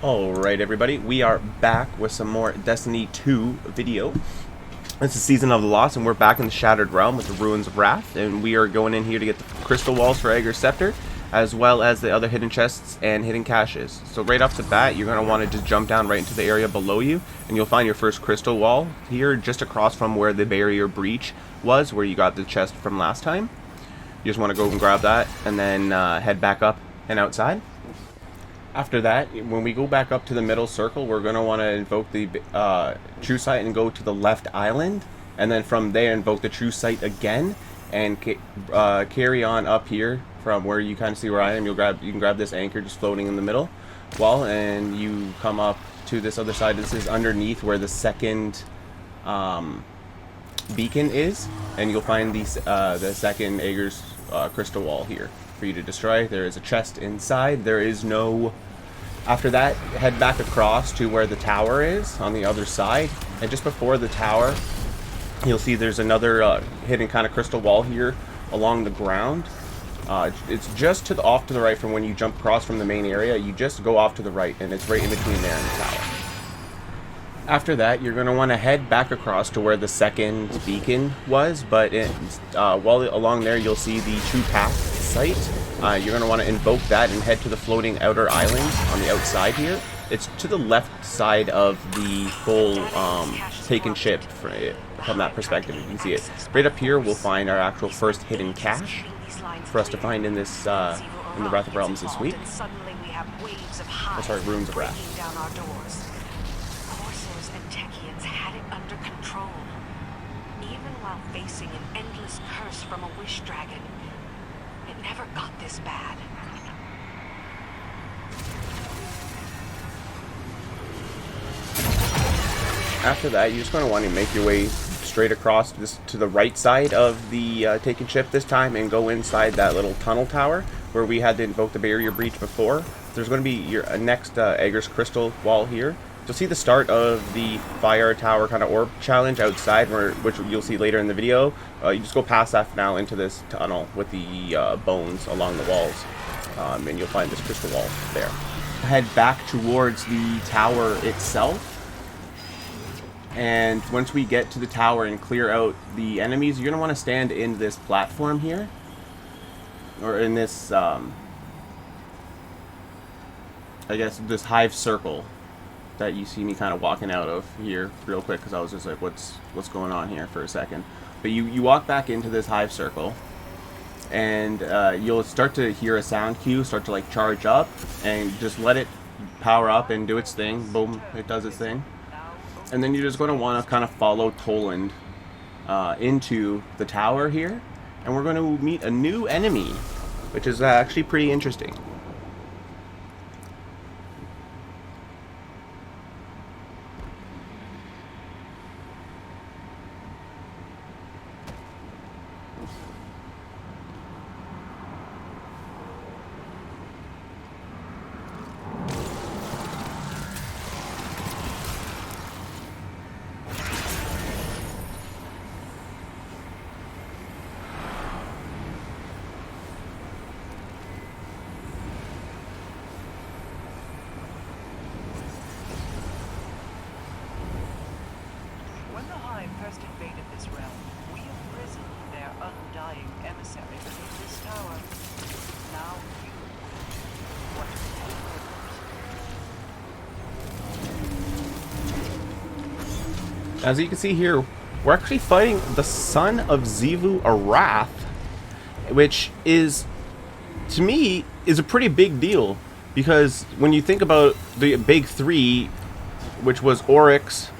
Alright everybody, we are back with some more Destiny 2 video. This is Season of the Lost, and we're back in the Shattered Realm with the Ruins of Wrath, and we are going in here to get the crystal walls for Ager's Scepter, as well as the other hidden chests and hidden caches. So right off the bat, you're going to want to just jump down right into the area below you, and you'll find your first crystal wall here, just across from where the barrier breach was, where you got the chest from last time. You just want to go and grab that, and then head back up and outside. After that, when we go back up to the middle circle, we're going to want to invoke the true sight and go to the left island. And then from there, invoke the true sight again and carry on up here from where you kind of see where I am. You can grab this anchor just floating in the middle wall, and you come up to this other side. This is underneath where the second beacon is, and you'll find the second Ager's crystal wall here for you to destroy. There is a chest inside. There is no... After that, head back across to where the tower is on the other side, and just before the tower you'll see there's another hidden kind of crystal wall here along the ground. It's just off to the right from when you jump across from the main area. You just go off to the right, and it's right in between there and the tower. After that, you're going to want to head back across to where the second beacon was, but while along there you'll see the true path site. You're going to want to invoke that and head to the floating outer island on the outside here. It's to the left side of the full taken ship from that perspective. You can see it. Right up here we'll find our actual first hidden cache for us to find in this in the Wrathful realms this week. Oh, sorry, Ruins of Wrath. While facing an endless curse from a wish dragon, it never got this bad. After that, you're just going to want to make your way straight across to the right side of the taken ship this time, and go inside that little tunnel tower where we had to invoke the barrier breach before. There's going to be your next Ager's crystal wall here. You'll see the start of the fire tower kind of orb challenge outside, which you'll see later in the video. You just go past that for now into this tunnel with the bones along the walls, and you'll find this crystal wall there. Head back towards the tower itself, and once we get to the tower and clear out the enemies, you're going to want to stand in this platform here, or in this, I guess, this hive circle that you see me kind of walking out of here real quick, because I was just like, what's going on here for a second. But you walk back into this hive circle, and you'll start to hear a sound cue start to like charge up, and just let it power up and do its thing. Boom, it does its thing. And then you're just going to want to kind of follow Toland into the tower here, and we're going to meet a new enemy, which is actually pretty interesting. When the Hive first invaded this realm, we imprisoned their undying emissary beneath this tower. Now you what to do. As you can see here, we're actually fighting the son of Xivu Arath, which is, to me, is a pretty big deal, because when you think about the big three, which was Oryx,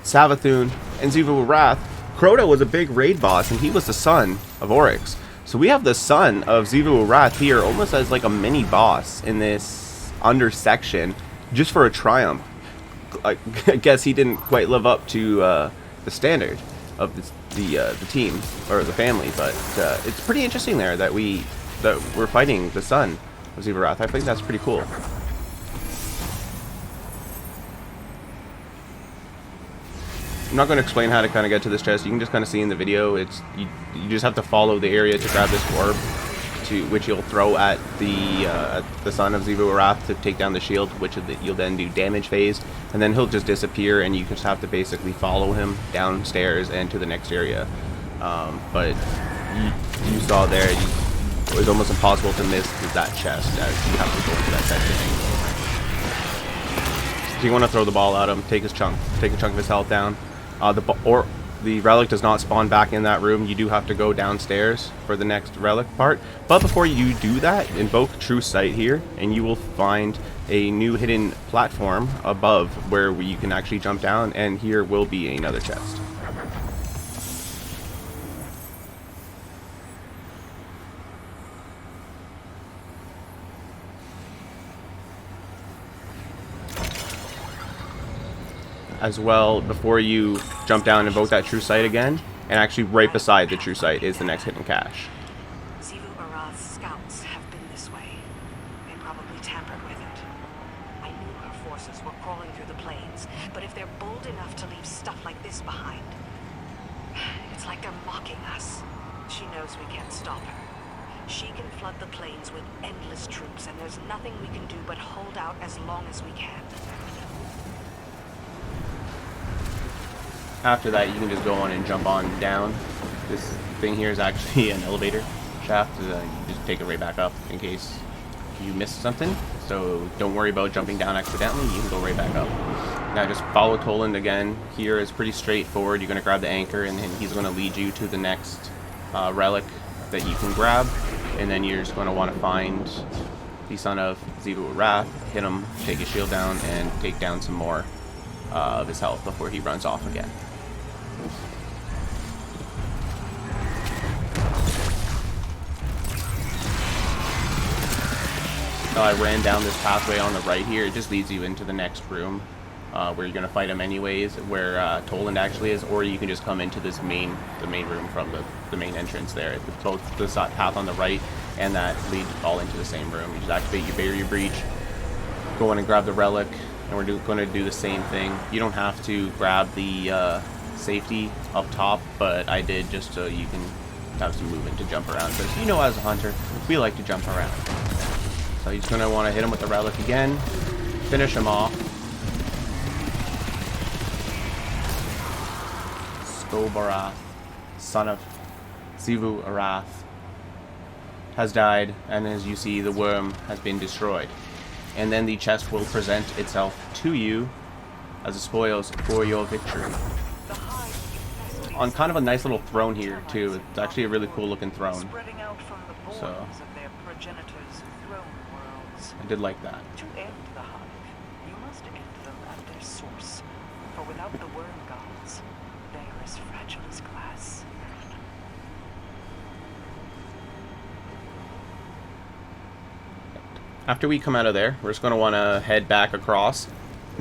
Savathun, and Xivu Arath, Crota was a big raid boss, and he was the son of Oryx. So we have the son of Xivu Arath here, almost as like a mini boss in this under section, just for a triumph. I guess he didn't quite live up to the standard of the team or the family, but it's pretty interesting there that we're fighting the son of Xivu Arath. I think that's pretty cool. I'm not going to explain how to kind of get to this chest. You can just kind of see in the video. You just have to follow the area to grab this orb which you'll throw at the son of Xivu Arath to take down the shield, which you'll then do damage phase, and then he'll just disappear, and you just have to basically follow him downstairs and to the next area. But you saw there, it was almost impossible to miss that chest as you have to go into that section. So you want to throw the ball at him, take a chunk of his health down. The relic does not spawn back in that room. You do have to go downstairs for the next relic part. But before you do that, invoke True Sight here, and you will find a new hidden platform above where you can actually jump down, and here will be another chest. As well, before you jump down and invoke that True Sight again, and actually right beside the True Sight is the next hidden cache. Xivu Arath's scouts have been this way. They probably tampered with it. I knew her forces were crawling through the plains, but if they're bold enough to leave stuff like this behind, it's like they're mocking us. She knows we can't stop her. She can flood the plains with endless troops, and there's nothing we can do but hold out as long as we can. After that, you can just go on and jump on down. This thing here is actually an elevator shaft. You just take it right back up in case you missed something. So don't worry about jumping down accidentally. You can go right back up. Now just follow Toland again. Here is pretty straightforward. You're going to grab the anchor, and then he's going to lead you to the next relic that you can grab. And then you're just going to want to find the son of Xivu Arath, hit him, take his shield down, and take down some more of his health before he runs off again. So I ran down this pathway on the right here. It just leads you into the next room where you're going to fight him anyways, where Toland actually is, or you can just come into this the main room from the main entrance there. It's both the path on the right and that lead all into the same room. You just activate your barrier breach, go in and grab the relic, and we're going to do the same thing. You don't have to grab the safety up top, but I did just so you can have some movement to jump around, because you know, as a hunter, we like to jump around. So you're just going to want to hit him with the relic again, finish him off. Skobarath, son of Xivu Arath, has died, and as you see, the worm has been destroyed. And then the chest will present itself to you as a spoils for your victory. On kind of a nice little throne here too. It's actually a really cool looking throne. So I did like that. To end the Hive, you must end them at their source. For without the worm gods, they are as fragile as glass. After we come out of there, we're just going to want to head back across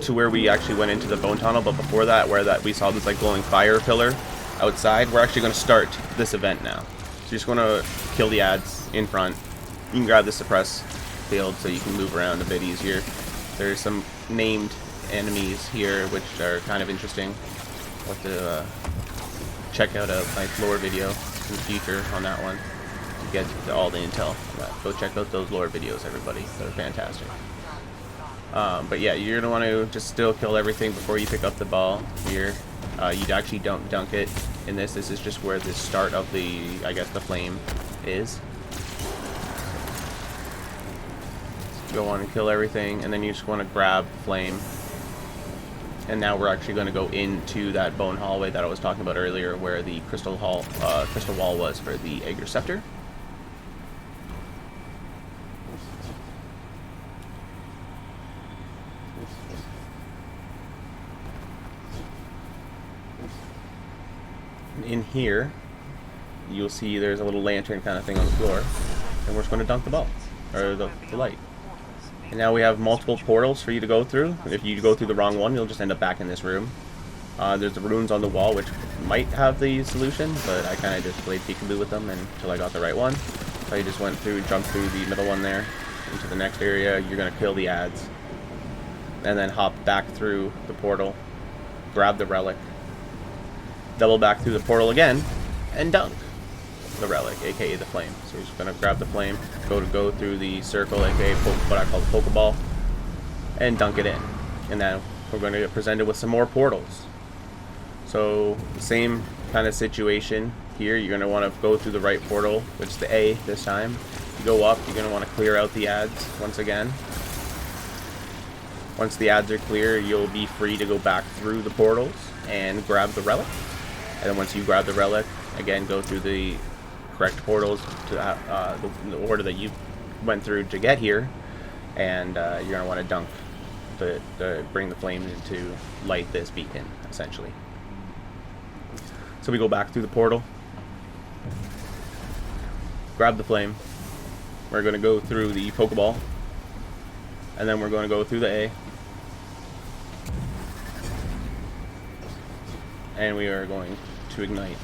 to where we actually went into the bone tunnel. But before that, where we saw this like glowing fire pillar outside, we're actually going to start this event now. So you're just going to kill the ads in front. You can grab the suppress field so you can move around a bit easier. There's some named enemies here which are kind of interesting. I'll have to check out a nice lore video in the future on that one to get all the intel. Go check out those lore videos, everybody. They're fantastic. But yeah, you're going to want to just still kill everything before you pick up the ball here. You actually don't dunk it in this. This is just where the start of the, I guess, the flame is. Go on and kill everything, and then you just want to grab flame. And now we're actually going to go into that bone hallway that I was talking about earlier, where the crystal wall was for the Ager scepter. In here, you'll see there's a little lantern kind of thing on the floor, and we're just going to dunk the ball, or the light. And now we have multiple portals for you to go through. If you go through the wrong one, you'll just end up back in this room. There's the runes on the wall, which might have the solution, but I kind of just played peekaboo with them until I got the right one. So I just went through, jumped through the middle one there, into the next area. You're going to kill the ads, and then hop back through the portal, grab the relic, double back through the portal again, and dunk. the relic, aka the flame. So we're just gonna grab the flame, go through the circle, aka what I call the Pokeball, and dunk it in. And then we're going to get presented with some more portals. So same kind of situation here. You're going to want to go through the right portal, which is the A this time. You go up, you're going to want to clear out the ads once again. Once the ads are clear, you'll be free to go back through the portals and grab the relic. And then once you grab the relic, again, go through the correct portals to the order that you went through to get here. And you're going to want to dunk to bring the flame in to light this beacon, essentially. So we go back through the portal, grab the flame, we're going to go through the Pokeball, and then we're going to go through the A, and we are going to ignite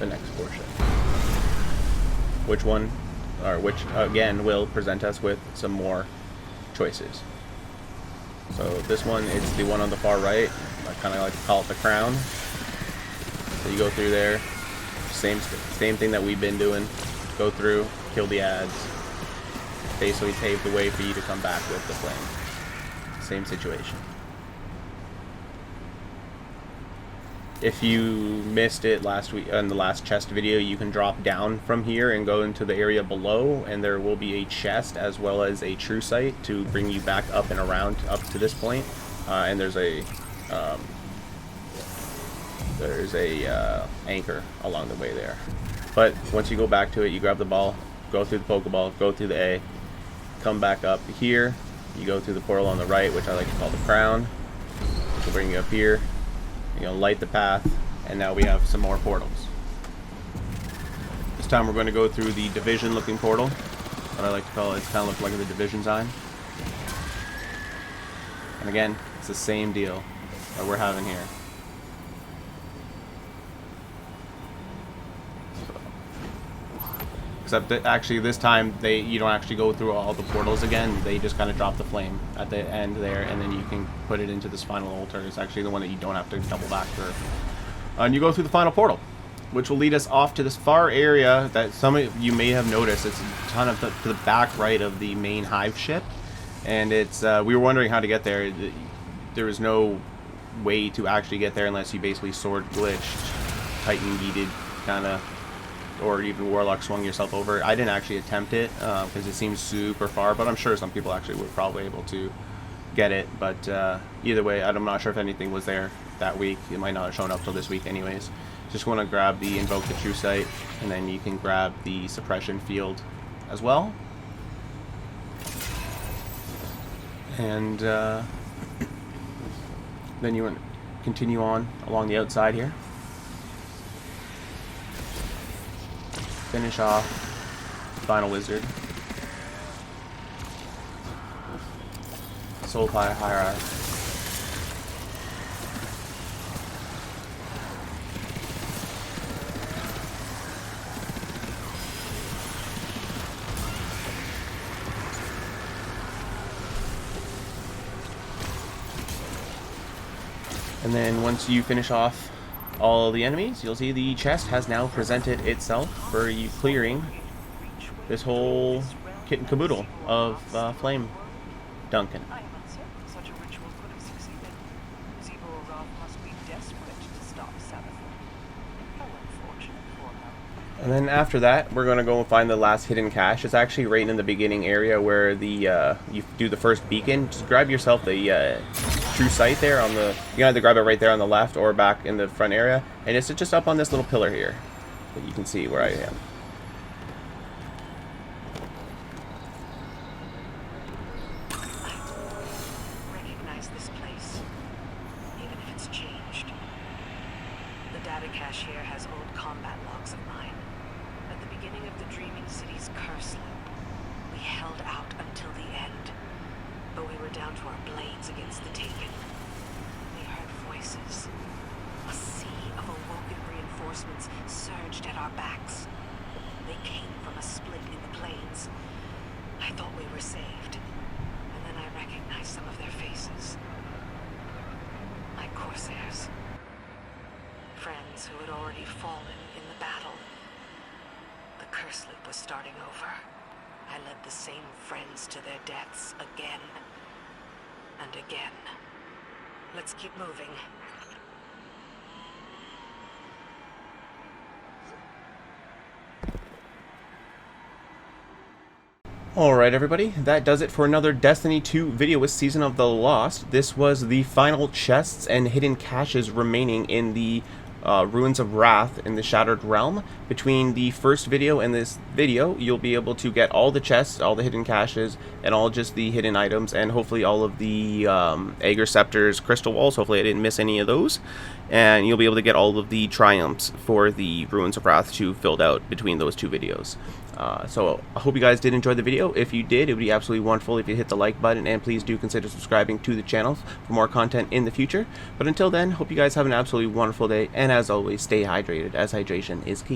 the next portion, which again will present us with some more choices. So this one, it's the one on the far right. I kind of like to call it the crown. So you go through there, same thing that we've been doing. Go through, kill the ads, basically pave the way for you to come back with the flame. Same situation. If you missed it last week in the last chest video, you can drop down from here and go into the area below, and there will be a chest as well as a true sight to bring you back up and around up to this point. And there's a anchor along the way there. But once you go back to it, you grab the ball, go through the Pokeball, go through the A, come back up here. You go through the portal on the right, which I like to call the crown, which will bring you up here. You're going to light the path, and now we have some more portals. This time we're going to go through the division looking portal, what I like to call it. It's kind of looks like the division sign. And again, it's the same deal that we're having here. Except that actually this time you don't actually go through all the portals again. They just kind of drop the flame at the end there, and then you can put it into this final altar. It's actually the one that you don't have to double back through. And you go through the final portal, which will lead us off to this far area that some of you may have noticed. It's a ton of to the back right of the main Hive ship, and it's we were wondering how to get there. There was no way to actually get there unless you basically sword glitched, Titan yeeted kind of, or even Warlock swung yourself over. I didn't actually attempt it because it seems super far, but I'm sure some people actually were probably able to get it. But either way, I'm not sure if anything was there that week. It might not have shown up till this week anyways. Just want to grab the Invoke the True Sight, and then you can grab the Suppression Field as well. And then you want to continue on along the outside here. Finish off Final Wizard, Soulfire Hierarch, and then once you finish off all the enemies, you'll see the chest has now presented itself for you clearing this whole kit and caboodle of flame dunking. I am uncertain such a ritual could have succeeded. Zebo Wrath must be desperate to stop Sabbathing. How unfortunate for her. And then after that, we're going to go and find the last hidden cache. It's actually right in the beginning area where the you do the first beacon. Just grab yourself the True Sight there on the, you can either grab it right there on the left or back in the front area, and it's just up on this little pillar here that you can see where I am. I recognize this place, even if it's changed. The data cache here has old combat logs of mine. At the beginning of the Dreaming City's curse loop, we held out until the end, but we were down to our blades against the Taken. We heard voices. A sea of awoken reinforcements surged at our backs. They came from a split in the plains. I thought we were saved, and then I recognized some of their faces. My Corsairs. Friends who had already fallen in the battle. curse loop was starting over. I led the same friends to their deaths again and again. Let's keep moving. Alright everybody, that does it for another Destiny 2 video with Season of the Lost. This was the final chests and hidden caches remaining in the Ruins of Wrath in the Shattered Realm. Between the first video and this video, you'll be able to get all the chests, all the hidden caches, and all just the hidden items, and hopefully all of the Ager Scepter's crystal walls. Hopefully I didn't miss any of those. And you'll be able to get all of the triumphs for the Ruins of Wrath 2 filled out between those two videos. So I hope you guys did enjoy the video. If you did, it would be absolutely wonderful if you hit the like button, and please do consider subscribing to the channel for more content in the future. But until then, hope you guys have an absolutely wonderful day, and as always, stay hydrated, as hydration is key.